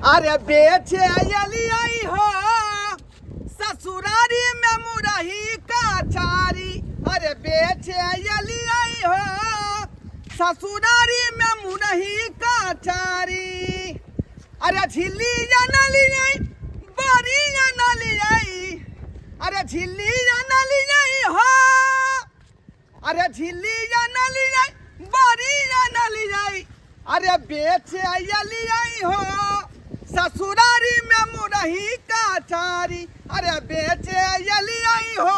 अरे बेचे आई हो ससुरारी में मुरही का चारी। अरे बेचे आई हो ससुरारी में मुरही का चारी। अरे झिल्ली या नाली आई बारी या नाली आई। अरे झिल्ली या नाली आई हो। अरे झिल्ली या नाली आई बारी या नाली आई। अरे बेचे आई हो ससुरारी में मुरही का चारी। अरे बेचे आई हो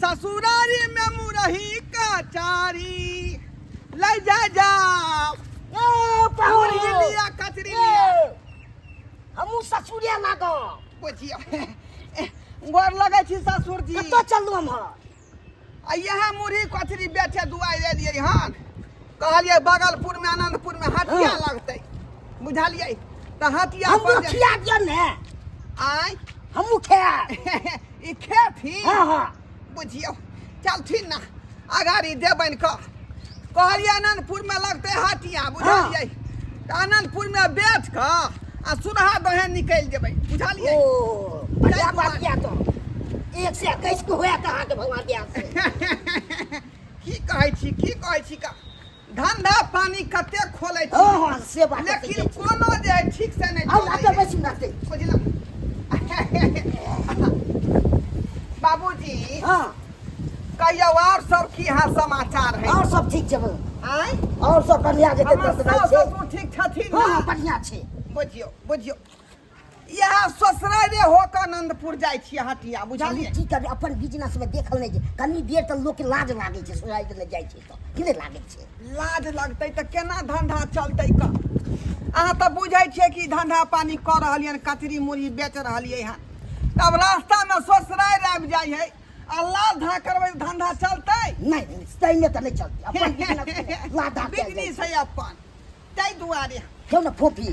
ससुरारी में मुरही का चारी। ले जाओ मुरही लिया कचरी लिया। हमू ससुरिया लागो बुझियो गोर लगे छी ससुर जी। कतो चलू हम आ यहाँ मुरही कचरी बेचे दुआई ले लिए हन। कहलिए बगलपुर में आनंदपुर में हटिया लगते बुझलिए तो हटिया हम पर खिया दियो ने आय हमू खिया ई खेती हां हां बुझियो चलथिन ना अगाड़ी देबन क कहलिए आनंदपुर में लगते हटिया बुझलिए तो आनंदपुर में बेच क आ सुरहा दहे निकल जेबै बुझलिए। ओ बढ़िया बात किया तो एक से 21 को होया त के भगवान दया से की कहै छी का धंधा पानी कते खोले छी। हां हां से बात लेकिन कोनो जे ठीक से नहीं अब आते बस नाते बुझला बाबूजी। हां कहियो और सब की हाल समाचार है। और सब ठीक छै आय और सब बढ़िया जेते हमर तो सास छै। ससुर ठीक छथिन हां ना? हां बढ़िया छै बुझियो यहाँ ससुरारे होकर आनंदपुर जाय छी हटिया बुझलिए। की कर अपन बिजनेस में देखल नहीं जे कनी देर त लोग के लाज लागे छै सोसाइ के जाय छै त कि नहीं लागे छै। लाज लगतै त केना धंधा चलतै का। अहाँ त बुझै छियै कि धंधा पानी कर रहलियन कचरी मुरही बेच रहलियै हन। तब रास्ता में ससुरार आबि जाय है अल्लाह धा करबै धंधा चलतै नहीं सही में त नहीं चलती अपन बिजनेस लादा के बिजनेस है अपन तै दुआरे क्यों ना फोफी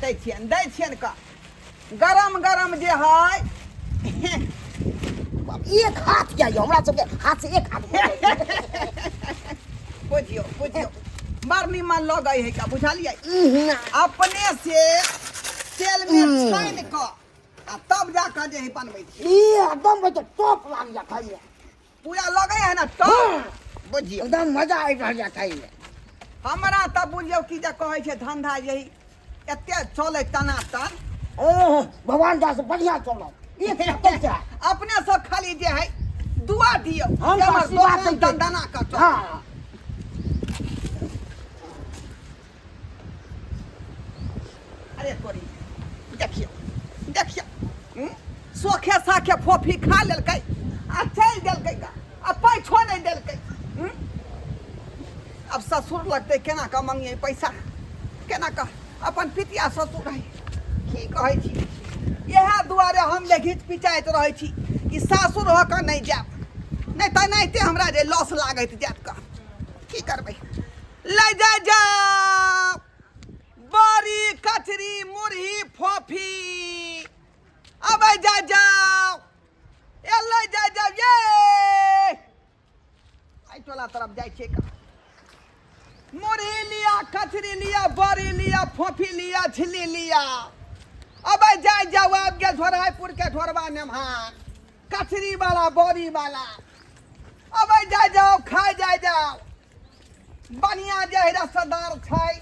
दै छियन का गरम गरम जे है एक हाथ क्या यो हमरा सब के हाथ से एक हाथ बुझियो बड़ निमन लगै है का बुझलिए। ना अपने से तेल में छान क आ तब जाकर जे है बनबै छी ये एकदम वो तो टॉप लाग जाता है पूरा लगे है ना टॉप बुझियो एकदम मजा आ जाता है। हमरा त बुझियो की जे कहै छै धंधा यही एते चले तना तन ओह भगवान दास बढ़िया चलो एक से अपने से खाली जे है दुआ दियो हम जे हमर आशीर्वाद दोकान दै छी। दंदना का चल। हां अरे तोरी देखियो सोखे साखे फोफी खा लेलकै आ चल देलकै का आ पैसो नहीं देलकै। अब ससुर लगते केना का मंगिए पैसा केना का अपन पितिया ससुर है की कहै छी। यह दुआरे हम ले घीच पिचाइत रहै छी कि सासुर होकर नहीं जाब नहीं त नहीं हमरा जे लॉस लागत जात का की करबै। ले जा बड़ी कचरी मुरही फोफी अब जाओ ए ले जाओ ये आई टोला तरफ जाय छे का मुरही लिया कचरी लिया बड़ी लिया फोफी लिया झिल्ली लिया। अब जाओ अब के झोरापुर के ढोरवा नेमहान कचरी वाला बड़ी वाला अब जाओ खा जाओ बढ़िया जे रसदार छै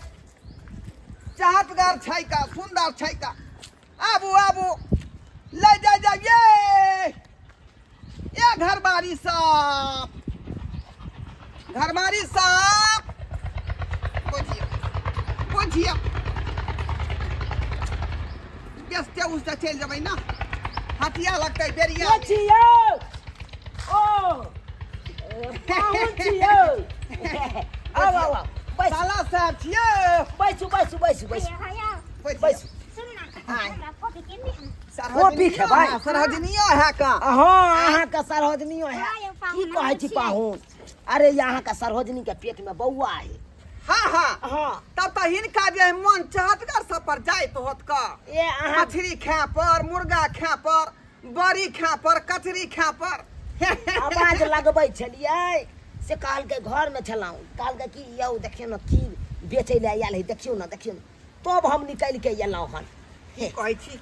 चाहतगार छै का सुंदर छै का आबू ले जाओ ये घरबारी साफ बुझियो बेचते उससे चल जबै ना हटिया लगतै बेरिया छियो ओ पाहुन छियो आओ साला साहब छियो बैसू सरहजनी है भाई सरहजनियो है का। हां अहाँ का सरहजनियो है की कहै छी पाहुन। अरे यहाँ का सरहजनी के पेट में बौआ है। हाँ तब तो हिनका जे मन चाहतगर सब पर जाइत होत का ए अहाँ मछली खाए पर मुर्गा खाए पर बड़ी खाए पर कचरी खाए पर आवाज लगबै छलियै से काल के घर में छलाऊ काल के की यौ देखियो न की बेचै ले आयल है देखियो न तब हम निकल के एलौ हन की कहै छी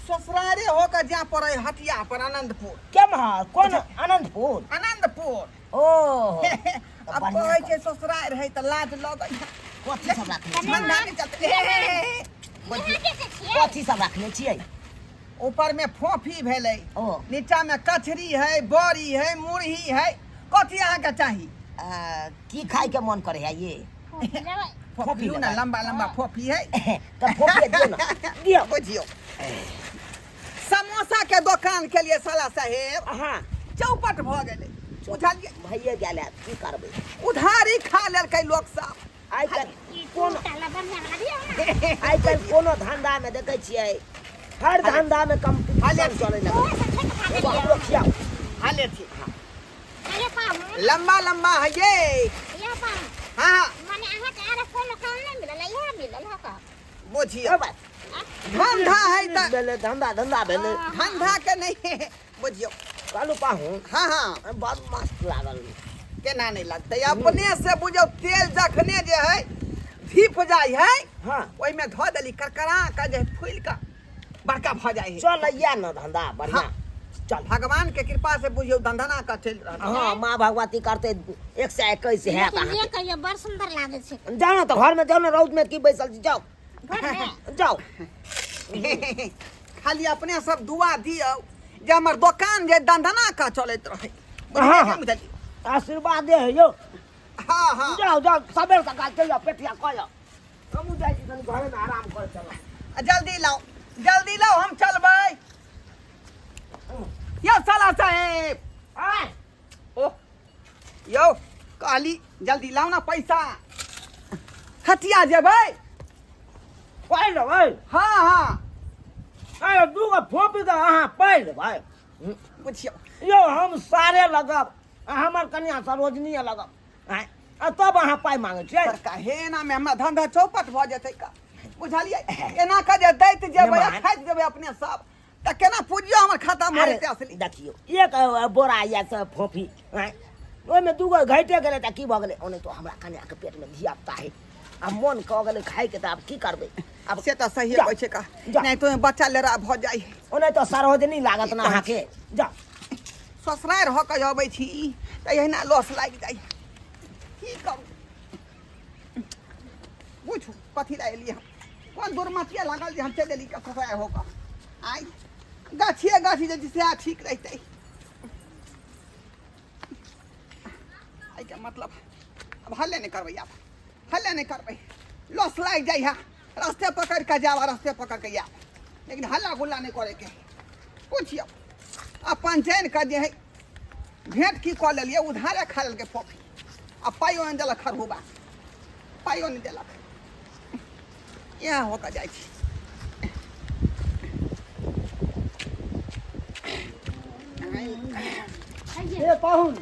ससुरारे होकर जा पड़ै हटिया पर आनंदपुर केम्हर कोन आनंदपुर आनंदपुर ओ अब कहै छै ससुरार रहै त लाज लगै कथी सब रखले ठंडा नहीं चलते कथी सब रखले छियै ऊपर में फोफी भेलै ओ नीचा में कचरी है बड़ी है मुरही है कथी अहाँ के चाही की खाय के मन करे है ये फोफी ना लंबा लंबा फोफी है तो फोफी दियो ना दियो बुझियो समोसा के दुकान के लिए साला साहेब हां चौपट भ गेलै बुझलिए भइए गेलै की करबै उधारी खा लेलकै लोग सब आइ काल्हि कोनो धंधा में देखै छियै हर धंधा में कंपटीशन चलै लगै हमरो खियाओ हाले थी लंबा लंबा है ये हाँ बुझियो धंधा है त धंधा भेलै धंधा के नहीं है बुझियो कालू पाहू हाँ हाँ बहुत मस्त लागल केना नहीं लगते अपने से बुझो तेल जखने जे है धीप जाय है हाँ ओई में धो देली करकरा का जे फूल का बड़का भ जाय है चल या न धंधा बढ़िया हाँ। चल भगवान के कृपा से बुझियो धंधना का चल रहा हाँ माँ भगवती करते 121 है ये बड़ सुंदर लागे छे जाओ ना तो घर में जाओ ना रौद में की बैसल छी जाओ जाओ खाली अपने सब दुआ दियो जे हमर दुकान जे धंधना का चलत रहे हाँ, हाँ। आशीर्वाद दे यो हाँ हाँ जाओ जाओ सबेर सकाल चल जाओ पेटिया कह जाओ हम जाई छी घर में आराम कर चलो जल्दी लाओ हम चलबै यो साला साहेब आय ओ यो कहली जल्दी लाओ ना पैसा हटिया जेबै पाइ लेबै हाँ हाँ अरे दूगो फोपी तो अहाँ पाइ लेबै बुझियो यो हम सारे लगब हमर कन्या सरोजनी लगब आय तब अहाँ पाइ मांगे छियै कहे ना में हमरा धंधा चौपट भ जेतै का बुझलिए एना का जे दैत जेबै खाइत जेबै अपने सब त केना पूजियो हमर खाता में रहते असली देखियो एक बोरा या से फोफी ओहिमे दूगो घटि गेलै त की भ गेलै ओने तो हमरा कन्या के पेट में धिया पुता है अब मन कह गेलै खाय के त अब की करबै अब से तो सही जा, कहै छै का जा। नहीं तो बच्चा लेरा भ जाई ओने तो सरोजनी लागत ना अहाँ के जा ससुरार हो के अबै छी त एहिना लॉस लागि जाई की करू बुझू कथी ला एलियै हम कोन दुर्मतिया लागल जे हम चलि एली के ससुरार हो के आई गाछी जे जिसे ठीक रहते आई के मतलब अब हल्ले नहीं करबै आप हल्ले नहीं करबै लॉस लागि जाई है रास्ते पकड़ के जाओ रास्ते पकड़ के जाओ लेकिन हल्ला गुल्ला नहीं करे के पूछियो अपन जान का जे है भेंट की कऽ लेलिए उधारे खा लेलकै फोफी आ पाइयो नहीं देलक खरहुबा पाइयो नहीं देलक यहाँ होकर जाइ छी ये पाहुन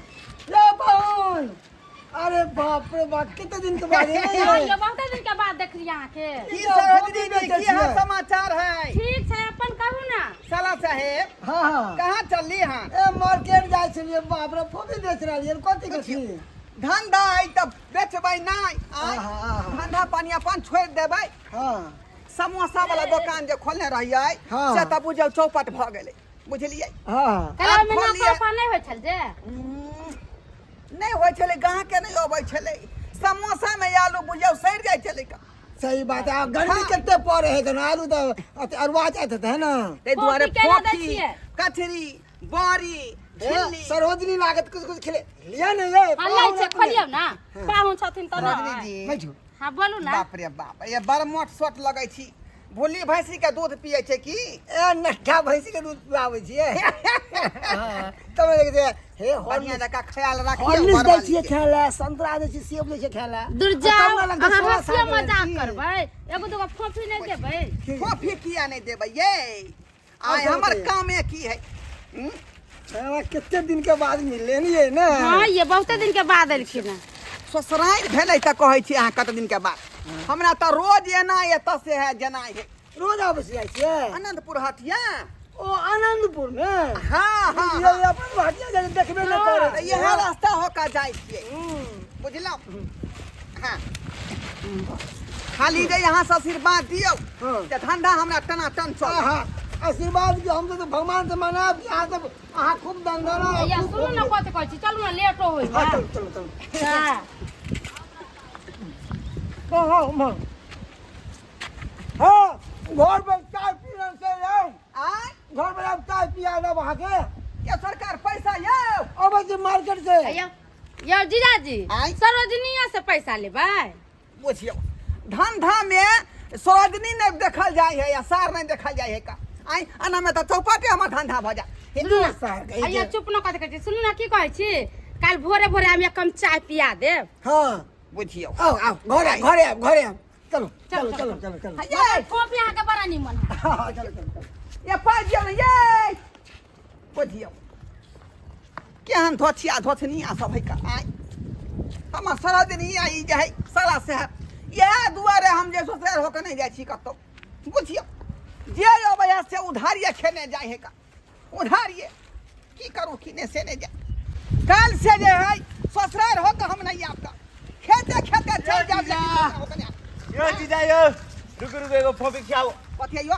अरे बाप रे बाप कितने दिन के बाद ये बहुत दिन के बाद देख लिया के की सरोजनी जी की हाल समाचार है ठीक है अपन कहू ना साला साहेब हाँ हाँ कहाँ चलली हन ए मार्केट जाय छलिए बाप रे फोफी बेच रहलिए कथी के छी धंधा है तब बेचबै नहीं हाँ। धंधा पानी अपन छोड़ देबै हाँ समोसा वाला दुकान जे खोलने रहिए हाँ। से तब बुझौ चौपट भ गेलै बुझलिए हाँ कला में खोलिए। नफा नहीं होय छल जे नहीं होइ छलै गाँव के नहीं अबै छलै समोसा में आलू बुझौ सड़ जाइ छलै का सही बात है गर्मी हाँ। कितने पड़ रहे थे ना आलू तो अरवा जाते थे ना ताहि दुआरे फोफी केना दै फोफी छियै? कचरी बड़ी झिल्ली सरोजनी लागत कुछ खिले लिया नहीं ये हल्ला छै खोलियौ ना पाहुन छथिन त सरोजनी ना जी बैठो हां बोलू ना बाप रे बाप ये बड़ मोट सोट लगै छी भूली भैंसी के दूध पिए छै की ए नट्ठा भैंसी के दूध पियाबै छियै तब देखते हे बढ़िया जका ख्याल राखिए हॉर्लिक्स दै छियै खाय ले संतरा दै छियै सेब दै छियै खाय ले दूर जाओ तब ना लगतै अहाँ सोलह हंसियो साल के मजाक लड़की। करबै एगो दूगो फोफी नहीं देबै कॉफी किया नहीं देबै ये आय अच्छा, हमर अच्छा। काम है की है हाँ, कितने दिन के बाद मिले नहीं है ना हां ये बहुत दिन के बाद एलखिन हैं ससुराल भेलै त कहै छी अहाँ कते दिन के बाद हमरा त रोज एना एतऽ से है जेना है रोज आबै छियै छियै आनंदपुर हटिया ओ आनंदपुर में हाँ हाँ ये अपन भाटिया जाके देखबे न करे हाँ, यहाँ रास्ता होकर जाइ छियै बुझलौ हाँ खाली जे यहाँ से आशीर्वाद दियो हाँ। जे धंधा हमरा टना टन चल हाँ आशीर्वाद के हम तो भगवान से मानब कि अहाँ सब अहाँ खूब दंगना या सुनू न कथि कहै छी चलू न लेटो होई बा चलो चलो चलो हां हाँ हाँ घर में चाय पीने से आओ आय घर में आप चाय पिया ना वहाँ के ये सरकार पैसा यो अब जे मार्केट से या जीजाजी आय? सरोजनिया से पैसा लेबै बुझियो धंधा में सरोजनी नहीं देखल जाय है या सार नहीं देखल जाय है का आय अना में तो चौपाटे हमर धंधा भ जा सुनू न सार कही अइया जे- चुप न कथि कहै छी सुनू न की कहै छी काल भोरे भोरे हम एक कम चाय पिया देब हाँ बुझियो आओ आओ घरे आओ चलो चलो चलो चलो चलो ये कॉफी अहाँ के बड़ा निमन है हाँ चलो चलो चलो ये पाँच जन ये बुझियो केहन धोछिया धोछनिया सब है का आय हमर सरोजनी आई जे है साला साहब ये दुआरे हम जे सोचले हो के नहीं जाय छी कतो बुझियो जे अबैया से उधारिये खेने जाय है का उधारिये की करू किने से ने जाय काल से जे है ससुराल हो के हम नहीं आपका खेते खेते चल जाब यो जीजा यो रुको रुको एगो फोपी खियाओ पथियो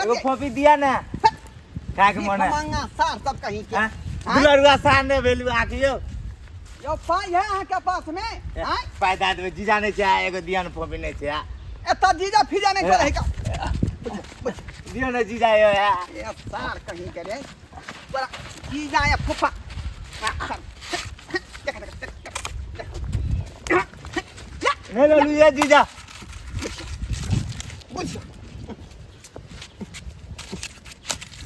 एगो फोपी दिया ना का के मन है मंगा सार सब कहीं के हां दुलरुआ साने भेलु आके यो यो पाई है अहाँ के पास में आय पैदा दे जीजा ने चाहे एगो दिया न फोपी ने छे एता जीजा फिजा नहीं करे का दिया न जीजा यो या ये सार कहीं के रे बड़ा जीजा या फुफा ले लो ये जीजा बुझ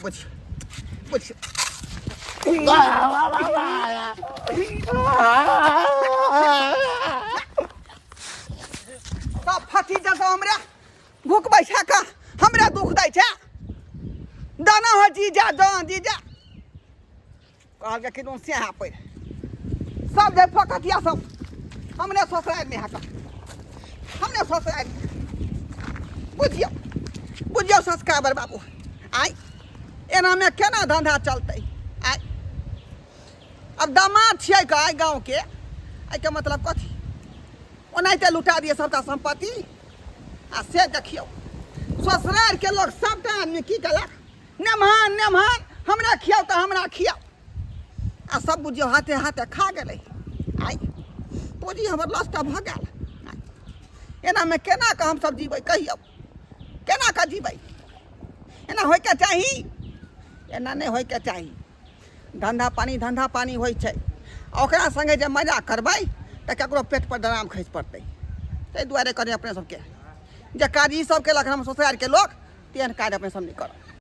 बुझ बुझ वाह वाह वाह सब फटी जगह हमरा भूख बैठा का हमरा दुख दै छै दाना हो जीजा जान जीजा कहल के किनो से यहाँ पर सब जे फकटिया सब हमने ससुराल में हाका हमने ससुराल बुझियो बुझियो संस्कार बाबू आय एना में केना धंधा चलते आय अब दामाद छियै का आय गाँव के आय के मतलब कथी ओनाहिते लुटा दिए सबटा संपत्ति आ से देखियो ससुराल के लोग सबटा आदमी की कलक नेमहान नेमहान हमरा खियाओ तो हमरा खियाओ आ सब बुझियो हाथे हाथे खा गेलै आय पूजी हमर लस्टा भ गेल एना में केना के हम सब जीबै कहियो केना के जीबै एना होय के चाही एना नहीं होय के चाही धंधा पानी होइ छै ओकरा संगे जे मजा करबै तऽ ककरो पेट पर दराम खसि पड़तै ताहि दुआरे करै अपने सबके जे काज ई सब केलक हम ससुराल के लोग तेहन काज अपने सब नहीं करब